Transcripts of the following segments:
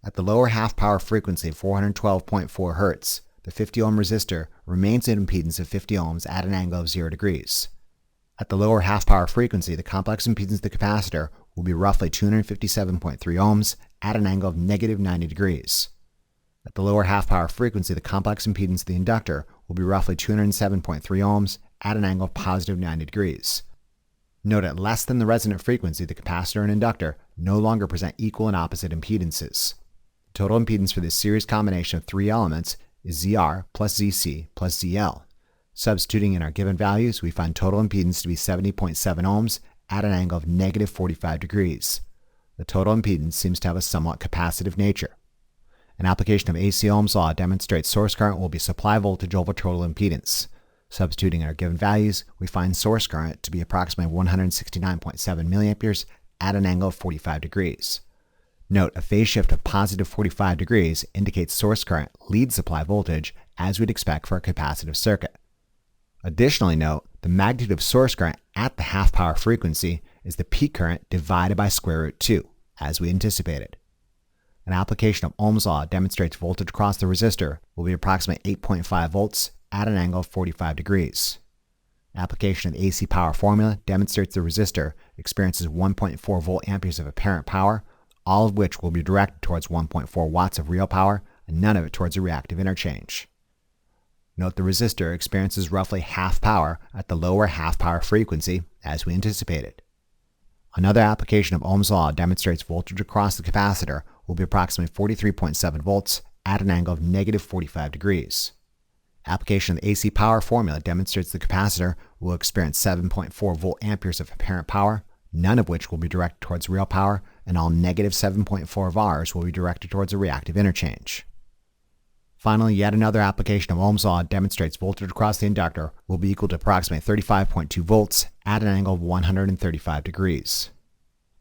At the lower half-power frequency of 412.4 Hz, the 50 ohm resistor remains an impedance of 50 ohms at an angle of 0 degrees. At the lower half-power frequency, the complex impedance of the capacitor will be roughly 257.3 ohms at an angle of negative 90 degrees. At the lower half-power frequency, the complex impedance of the inductor will be roughly 207.3 ohms at an angle of positive 90 degrees. Note at less than the resonant frequency, the capacitor and inductor no longer present equal and opposite impedances. The total impedance for this series combination of three elements is ZR plus ZC plus ZL. Substituting in our given values, we find total impedance to be 70.7 ohms at an angle of negative 45 degrees. The total impedance seems to have a somewhat capacitive nature. An application of AC Ohm's law demonstrates source current will be supply voltage over total impedance. Substituting in our given values, we find source current to be approximately 169.7 milliamperes at an angle of 45 degrees. Note, a phase shift of positive 45 degrees indicates source current leads supply voltage, as we'd expect for a capacitive circuit. Additionally note, the magnitude of source current at the half-power frequency is the peak current divided by square root 2, as we anticipated. An application of Ohm's law demonstrates voltage across the resistor will be approximately 8.5 volts at an angle of 45 degrees. Application of the AC power formula demonstrates the resistor experiences 1.4 volt amperes of apparent power, all of which will be directed towards 1.4 watts of real power and none of it towards a reactive interchange. Note the resistor experiences roughly half power at the lower half-power frequency, as we anticipated. Another application of Ohm's law demonstrates voltage across the capacitor will be approximately 43.7 volts at an angle of negative 45 degrees. Application of the AC power formula demonstrates the capacitor will experience 7.4 volt amperes of apparent power, none of which will be directed towards real power, and all negative 7.4 VARs will be directed towards a reactive interchange. Finally, yet another application of Ohm's law demonstrates voltage across the inductor will be equal to approximately 35.2 volts at an angle of 135 degrees.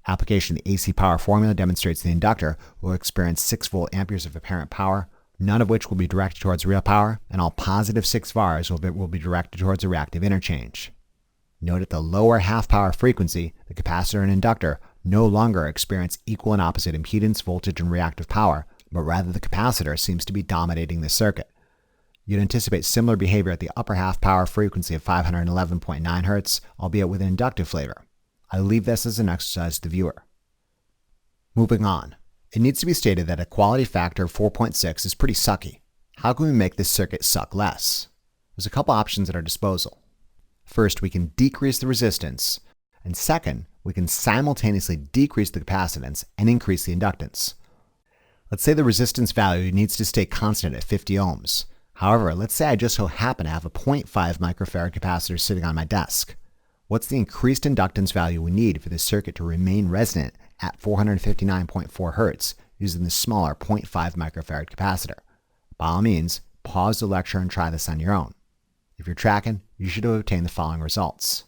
Application of the AC power formula demonstrates the inductor will experience 6 volt amperes of apparent power, none of which will be directed towards real power, and all positive 6 VARs will be directed towards a reactive interchange. Note at the lower half-power frequency, the capacitor and inductor no longer experience equal and opposite impedance, voltage, and reactive power, but rather the capacitor seems to be dominating the circuit. You'd anticipate similar behavior at the upper half-power frequency of 511.9 Hz, albeit with an inductive flavor. I leave this as an exercise to the viewer. Moving on, it needs to be stated that a quality factor of 4.6 is pretty sucky. How can we make this circuit suck less? There's a couple options at our disposal. First, we can decrease the resistance, and second, we can simultaneously decrease the capacitance and increase the inductance. Let's say the resistance value needs to stay constant at 50 ohms. However, let's say I just so happen to have a 0.5 microfarad capacitor sitting on my desk. What's the increased inductance value we need for this circuit to remain resonant at 459.4 Hz using the smaller 0.5 microfarad capacitor? By all means, pause the lecture and try this on your own. If you're tracking, you should have obtained the following results.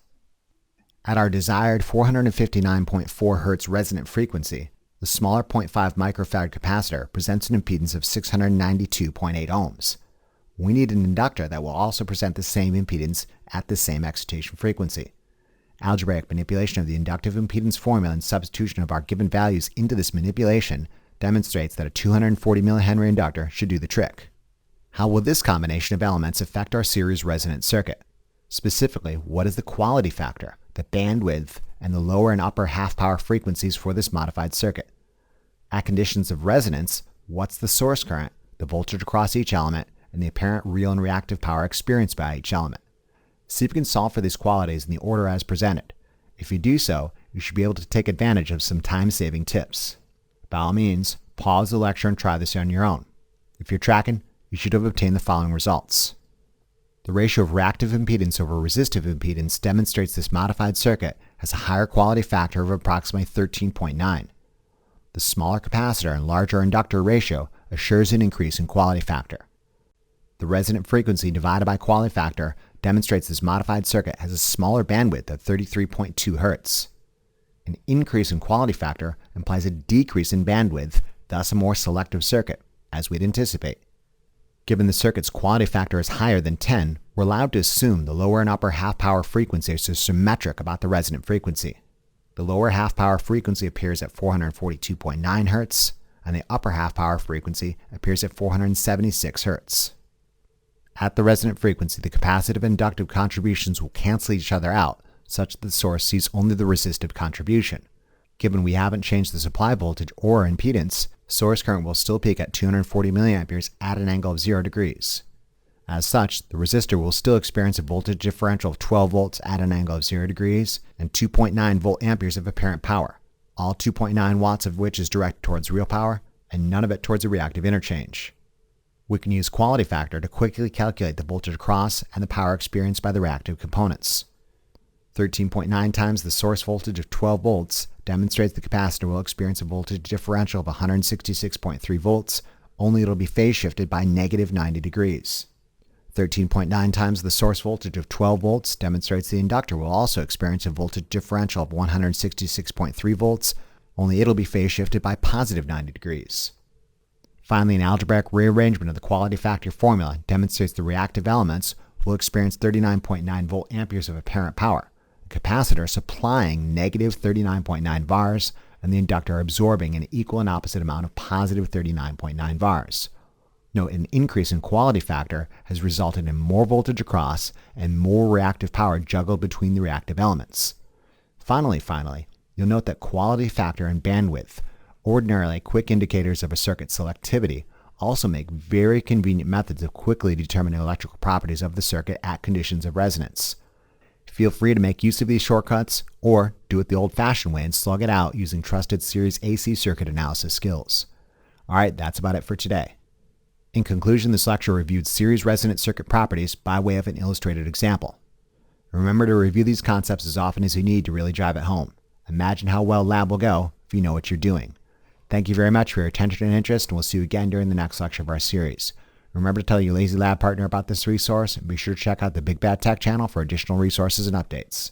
At our desired 459.4 Hz resonant frequency, the smaller 0.5 microfarad capacitor presents an impedance of 692.8 ohms. We need an inductor that will also present the same impedance at the same excitation frequency. Algebraic manipulation of the inductive impedance formula and substitution of our given values into this manipulation demonstrates that a 240 mH inductor should do the trick. How will this combination of elements affect our series resonant circuit? Specifically, what is the quality factor, the bandwidth, and the lower and upper half-power frequencies for this modified circuit? At conditions of resonance, what's the source current, the voltage across each element, and the apparent real and reactive power experienced by each element? See if you can solve for these qualities in the order as presented. If you do so, you should be able to take advantage of some time-saving tips. By all means, pause the lecture and try this on your own. If you're tracking, you should have obtained the following results. The ratio of reactive impedance over resistive impedance demonstrates this modified circuit has a higher quality factor of approximately 13.9. The smaller capacitor and larger inductor ratio assures an increase in quality factor. The resonant frequency divided by quality factor demonstrates this modified circuit has a smaller bandwidth of 33.2 Hz. An increase in quality factor implies a decrease in bandwidth, thus a more selective circuit, as we'd anticipate. Given the circuit's quality factor is higher than 10, we're allowed to assume the lower and upper half-power frequencies are symmetric about the resonant frequency. The lower half-power frequency appears at 442.9 Hz, and the upper half power frequency appears at 476 Hz. At the resonant frequency, the capacitive and inductive contributions will cancel each other out, such that the source sees only the resistive contribution. Given we haven't changed the supply voltage or impedance, source current will still peak at 240 mA at an angle of 0 degrees. As such, the resistor will still experience a voltage differential of 12 volts at an angle of 0 degrees and 2.9 volt amperes of apparent power, all 2.9 watts of which is directed towards real power and none of it towards a reactive interchange. We can use quality factor to quickly calculate the voltage across and the power experienced by the reactive components. 13.9 times the source voltage of 12 volts demonstrates the capacitor will experience a voltage differential of 166.3 volts, only it'll be phase shifted by negative 90 degrees. 13.9 times the source voltage of 12 volts demonstrates the inductor will also experience a voltage differential of 166.3 volts, only it'll be phase shifted by positive 90 degrees. Finally, an algebraic rearrangement of the quality factor formula demonstrates the reactive elements will experience 39.9 volt amperes of apparent power, the capacitor supplying negative 39.9 vars, and the inductor absorbing an equal and opposite amount of positive 39.9 vars. Note, an increase in quality factor has resulted in more voltage across and more reactive power juggled between the reactive elements. Finally, you'll note that quality factor and bandwidth, ordinarily quick indicators of a circuit's selectivity, also make very convenient methods of quickly determining electrical properties of the circuit at conditions of resonance. Feel free to make use of these shortcuts or do it the old-fashioned way and slug it out using trusted series AC circuit analysis skills. Alright, that's about it for today. In conclusion, this lecture reviewed series resonant circuit properties by way of an illustrated example. Remember to review these concepts as often as you need to really drive it home. Imagine how well lab will go if you know what you're doing. Thank you very much for your attention and interest, and we'll see you again during the next lecture of our series. Remember to tell your Lazy Lab partner about this resource, and be sure to check out the Big Bad Tech channel for additional resources and updates.